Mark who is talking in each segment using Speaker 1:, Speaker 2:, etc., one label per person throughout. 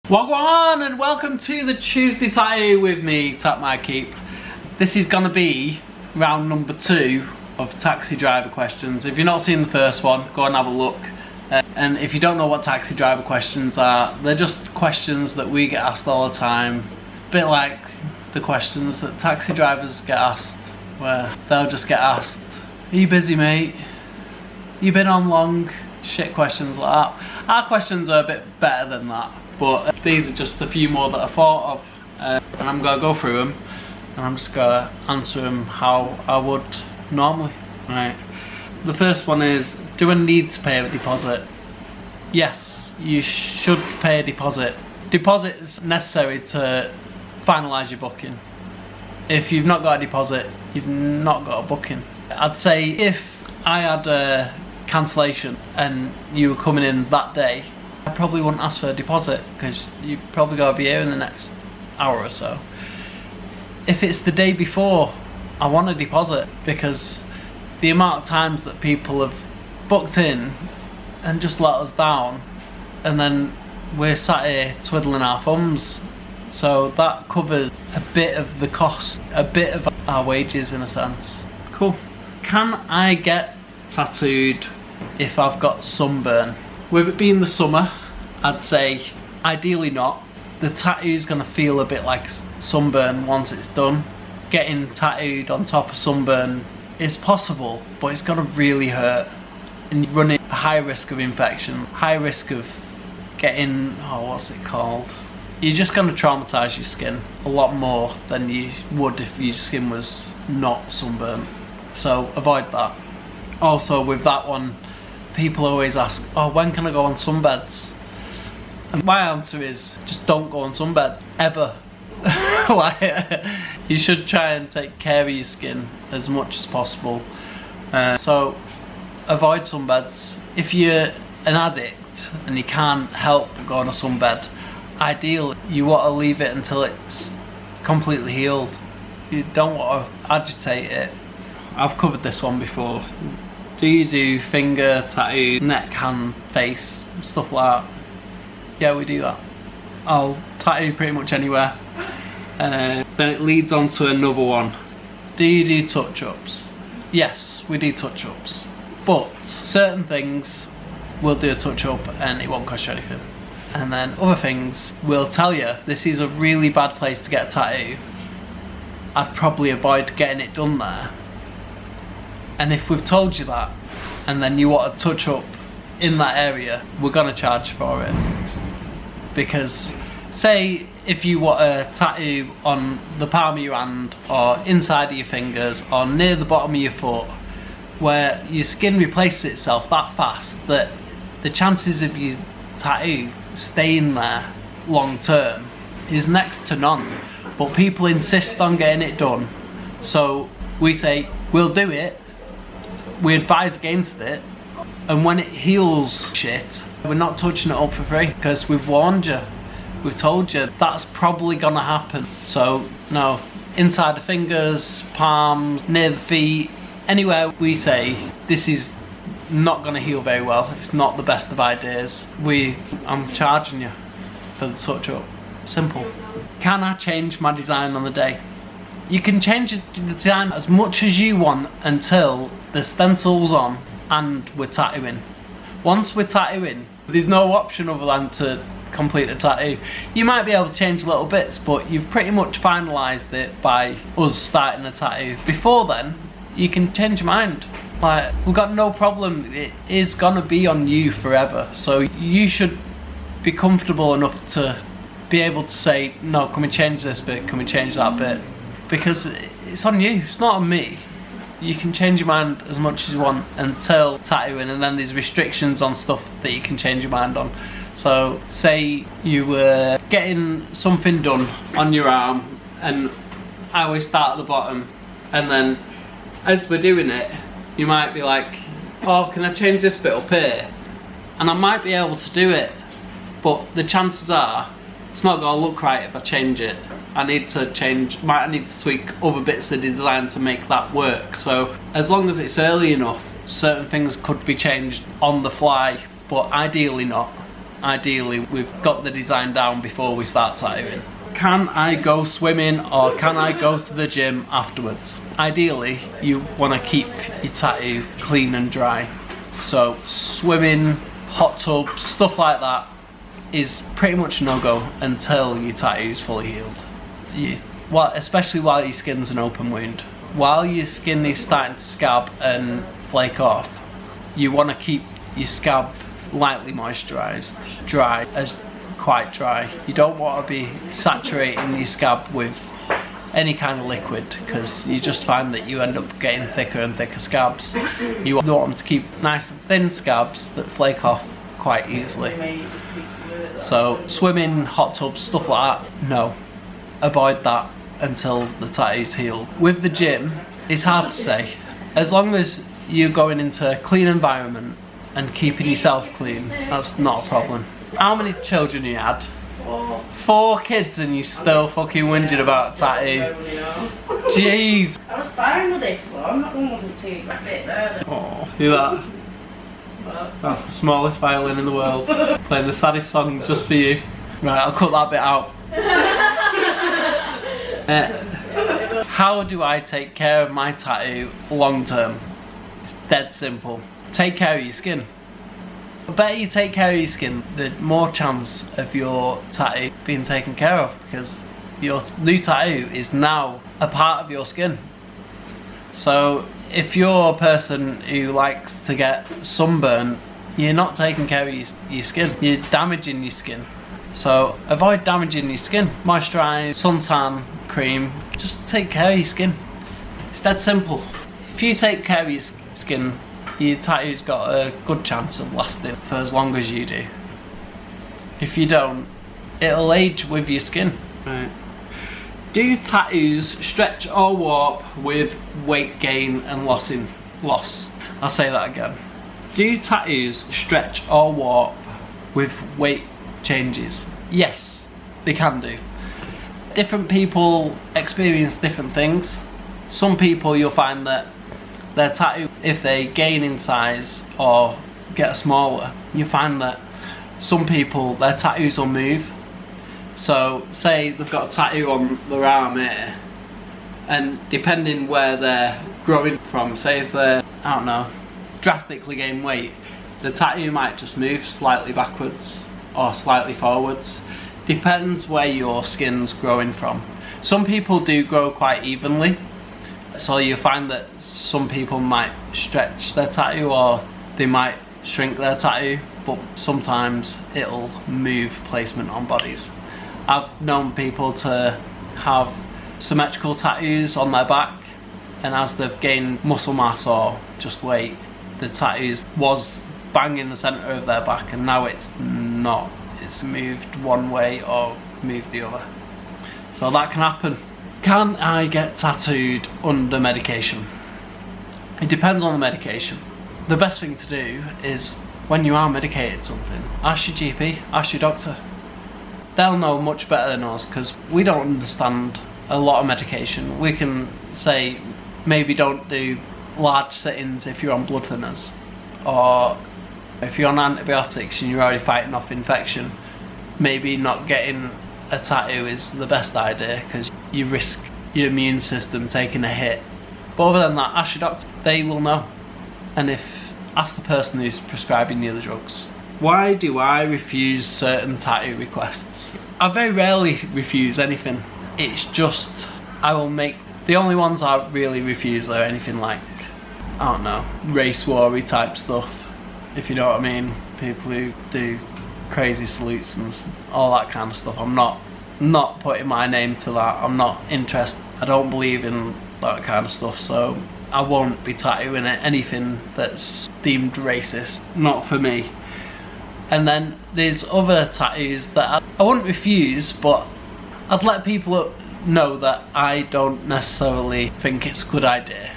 Speaker 1: Wagwan and welcome to the Tuesday Tattoo with me, Tap My Keep. This is gonna be round number 2 of taxi driver questions. If you've not seen the first one, go and have a look. And if you don't know what taxi driver questions are, they're just questions that we get asked all the time. A bit like the questions that taxi drivers get asked, where they'll just get asked, "Are you busy, mate? You been on long?" Shit questions like that. Our questions are a bit better than that, but these are just a few more that I thought of, and I'm gonna go through them and I'm just gonna answer them how I would normally. Right. The first one is, do I need to pay a deposit? Yes, you should pay a deposit. Deposit is necessary to finalise your booking. If you've not got a deposit, you've not got a booking. I'd say if I had a cancellation and you were coming in that day, I probably wouldn't ask for a deposit because you probably got to be here in the next hour or so. If it's the day before, I want a deposit, because the amount of times that people have booked in and just let us down, and then we're sat here twiddling our thumbs. So that covers a bit of the cost, a bit of our wages in a sense. Cool. Can I get tattooed if I've got sunburn? With it being the summer, I'd say ideally not. The tattoo's gonna feel a bit like sunburn once it's done. Getting tattooed on top of sunburn is possible, but it's gonna really hurt. And you're running a high risk of infection, high risk of getting, what's it called? You're just gonna traumatise your skin a lot more than you would if your skin was not sunburnt. So avoid that. Also with that one, people always ask, when can I go on sunbeds? And my answer is, just don't go on sunbed, ever. Like, you should try and take care of your skin as much as possible. So avoid sunbeds. If you're an addict and you can't help but go on a sunbed, ideally you want to leave it until it's completely healed. You don't want to agitate it. I've covered this one before. Do you do finger tattoo, neck, hand, face, stuff like that? Yeah, we do that. I'll tattoo pretty much anywhere. Then it leads on to another one. Do you do touch-ups? Yes, we do touch-ups. But certain things we'll do a touch-up and it won't cost you anything. And then other things we'll tell you, this is a really bad place to get a tattoo. I'd probably avoid getting it done there. And if we've told you that, and then you want a touch-up in that area, we're gonna charge for it. Because say if you want a tattoo on the palm of your hand, or inside of your fingers, or near the bottom of your foot, where your skin replaces itself that fast that the chances of your tattoo staying there long term is next to none. But people insist on getting it done, so we say we'll do it. We advise against it, and when it heals shit, we're not touching it up for free, because we've warned you, we've told you that's probably gonna happen. So no, inside the fingers, palms, near the feet, anywhere we say this is not gonna heal very well, it's not the best of ideas, I'm charging you for the touch up. Simple. Can I change my design on the day? You can change the design as much as you want until the stencil's on and we're tattooing. Once we're tattooing, there's no option other than to complete a tattoo. You might be able to change little bits, but you've pretty much finalised it by us starting a tattoo. Before then, you can change your mind. Like, we've got no problem, it is gonna be on you forever. So you should be comfortable enough to be able to say, no, can we change this bit, can we change that bit? Because it's on you, it's not on me. You can change your mind as much as you want until tattooing, and then there's restrictions on stuff that you can change your mind on. So say you were getting something done on your arm, and I always start at the bottom, and then as we're doing it, you might be like, can I change this bit up here? And I might be able to do it, but the chances are it's not gonna look right if I change it. I need to tweak other bits of the design to make that work. So as long as it's early enough, certain things could be changed on the fly, but ideally not. ideally we've got the design down before we start tattooing. Can I go swimming or can I go to the gym afterwards? Ideally, you want to keep your tattoo clean and dry. So swimming, hot tubs, stuff like that is pretty much no-go until your tattoo's fully healed. Especially while your skin's an open wound. While your skin is starting to scab and flake off, you want to keep your scab lightly moisturised, quite dry. You don't want to be saturating your scab with any kind of liquid, because you just find that you end up getting thicker and thicker scabs. You want them to keep nice and thin scabs that flake off quite easily. So swimming, hot tubs, stuff like that, no. Avoid that until the tattoo's healed. With the gym, it's hard to say. As long as you're going into a clean environment and keeping yourself clean, that's not a problem. How many children you had? 4 kids and you still fucking whinging about a tattoo. Jeez.
Speaker 2: I was fine with this one. That one wasn't too bit there.
Speaker 1: Oh, see that? That's the smallest violin in the world. Playing the saddest song just for you. Right, I'll cut that bit out. How do I take care of my tattoo long term? It's dead simple. Take care of your skin. The better you take care of your skin, the more chance of your tattoo being taken care of, because your new tattoo is now a part of your skin. So if you're a person who likes to get sunburn, you're not taking care of your skin. You're damaging your skin. So avoid damaging your skin. Moisturise, suntan cream, just take care of your skin. It's that simple. If you take care of your skin, your tattoo's got a good chance of lasting for as long as you do. If you don't, it'll age with your skin. Right. Do tattoos stretch or warp with weight gain and loss? I'll say that again. Do tattoos stretch or warp with weight changes? Yes, they can do. Different people experience different things. Some people, you'll find that their tattoo, if they gain in size or get smaller, you find that some people, their tattoos will move. So say they've got a tattoo on their arm here, and depending where they're growing from, say if they're, I don't know, drastically gain weight, the tattoo might just move slightly backwards or slightly forwards. Depends where your skin's growing from. Some people do grow quite evenly, so you find that some people might stretch their tattoo or they might shrink their tattoo, but sometimes it'll move placement on bodies. I've known people to have symmetrical tattoos on their back, and as they've gained muscle mass or just weight, the tattoos was bang in the centre of their back, and now it's not. It's moved one way or moved the other. So that can happen. Can I get tattooed under medication? It depends on the medication. The best thing to do is, when you are medicated something, ask your GP, ask your doctor. They'll know much better than us, because we don't understand a lot of medication. We can say maybe don't do large sittings if you're on blood thinners, or if you're on antibiotics and you're already fighting off infection, maybe not getting a tattoo is the best idea, because you risk your immune system taking a hit. But other than that, ask your doctor, they will know. And ask the person who's prescribing the other drugs. Why do I refuse certain tattoo requests? I very rarely refuse anything. It's just, I will make, the only ones I really refuse are anything like, I don't know, race war-y type stuff, if you know what I mean. People who do crazy salutes and all that kind of stuff. I'm not putting my name to that. I'm not interested. I don't believe in that kind of stuff, so I won't be tattooing anything that's deemed racist. Not for me. And then there's other tattoos that I wouldn't refuse, but I'd let people know that I don't necessarily think it's a good idea.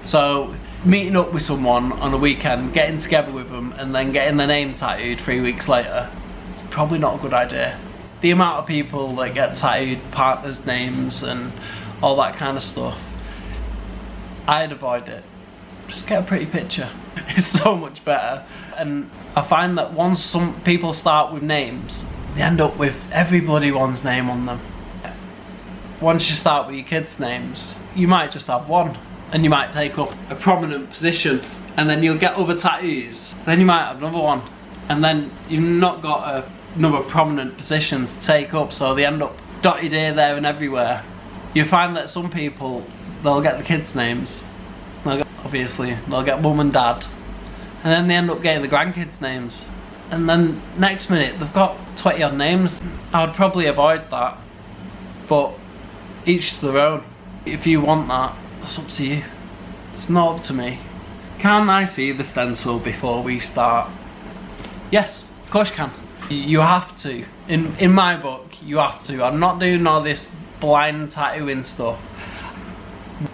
Speaker 1: So meeting up with someone on a weekend, getting together with them, and then getting their name tattooed 3 weeks later, probably not a good idea. The amount of people that get tattooed partners' names and all that kind of stuff, I'd avoid it. just get a pretty picture. It's so much better. And I find that once some people start with names, they end up with everybody's name on them. Once you start with your kids' names, you might just have one, and you might take up a prominent position, and then you'll get other tattoos, then you might have another one, and then you've not got another prominent position to take up, so they end up dotted here, there and everywhere. You find that some people, they'll get the kids' names, obviously they'll get mum and dad, and then they end up getting the grandkids' names, and then next minute they've got 20 odd names. I would probably avoid that, but each to their own. If you want that, that's up to you. It's not up to me. Can I see the stencil before we start? Yes, of course you can. You have to. In my book, you have to. I'm not doing all this blind tattooing stuff.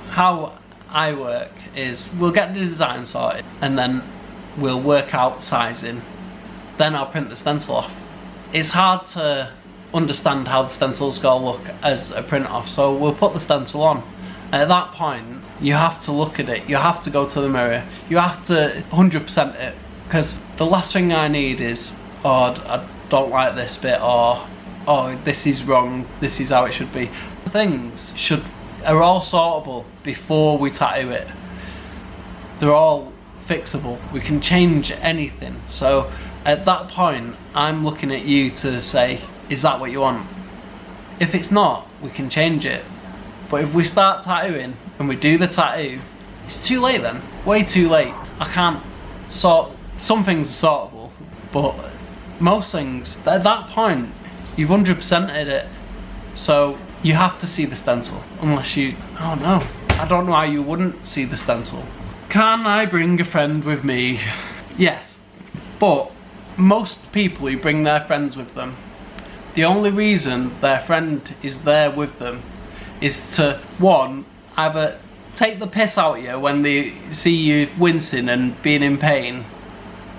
Speaker 1: How I work is we'll get the design sorted and then we'll work out sizing. Then I'll print the stencil off. It's hard to understand how the stencil's gonna look as a print off, so we'll put the stencil on. And at that point, you have to look at it, you have to go to the mirror, you have to 100% it, because the last thing I need is, oh, I don't like this bit, or oh, this is wrong, this is how it should be. Things are all sortable before we tattoo it. They're all fixable, we can change anything. So at that point, I'm looking at you to say, is that what you want? If it's not, we can change it. But if we start tattooing and we do the tattoo, it's too late then, way too late. I can't sort, some things are sortable, but most things, at that point, you've 100%ed it. So you have to see the stencil, unless you, I don't know how you wouldn't see the stencil. Can I bring a friend with me? Yes, but most people who bring their friends with them, the only reason their friend is there with them is to, one, either take the piss out of you when they see you wincing and being in pain,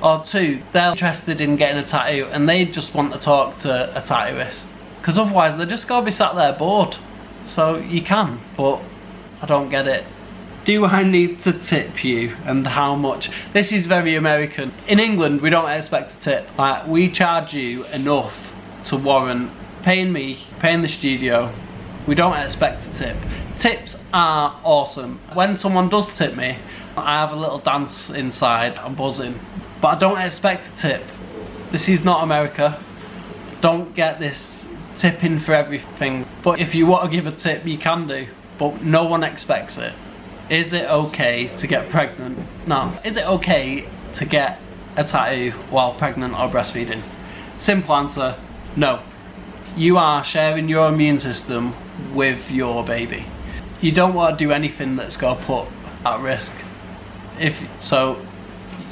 Speaker 1: or two, they're interested in getting a tattoo and they just want to talk to a tattooist, because otherwise they're just gonna be sat there bored. So you can, but I don't get it. Do I need to tip you, and how much? This is very American. In England, we don't expect a tip. Like, we charge you enough to warrant paying me, paying the studio. We don't expect a tip. Tips are awesome. When someone does tip me, I have a little dance inside, I'm buzzing. But I don't expect a tip. This is not America. Don't get this tipping for everything. But if you want to give a tip, you can do. But no one expects it. Is it okay to get pregnant? No. Is it okay to get a tattoo while pregnant or breastfeeding? Simple answer, no. You are sharing your immune system with your baby. You don't want to do anything that's going to put at risk. So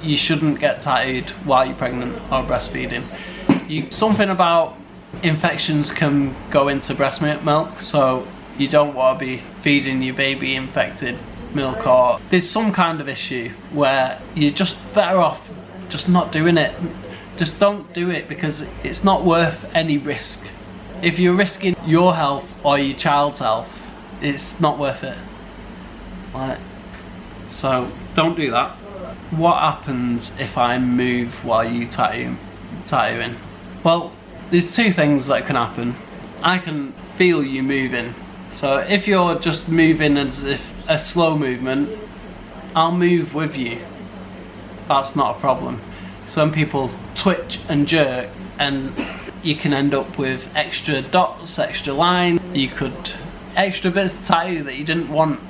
Speaker 1: you shouldn't get tattooed while you're pregnant or breastfeeding. Something about infections can go into breast milk, so you don't want to be feeding your baby infected milk, or there's some kind of issue where you're just better off just not doing it. Just don't do it, because it's not worth any risk. If you're risking your health or your child's health, it's not worth it. Like, so don't do that. What happens if I move while you tattooing? Well, there's two things that can happen. I can feel you moving. So if you're just moving as if a slow movement, I'll move with you. That's not a problem. So when people twitch and jerk, and you can end up with extra dots, extra lines, you could extra bits of tattoo that you didn't want.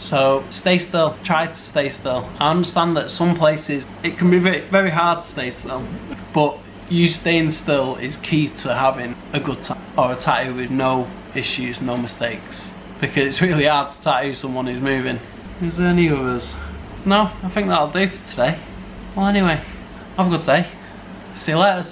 Speaker 1: So stay still, try to stay still. I understand that some places it can be very hard to stay still, but you staying still is key to having a good tattoo, or a tattoo with no issues, no mistakes, because it's really hard to tattoo someone who's moving. Is there any others? No, I think that'll do for today. Well, anyway, have a good day. See you later.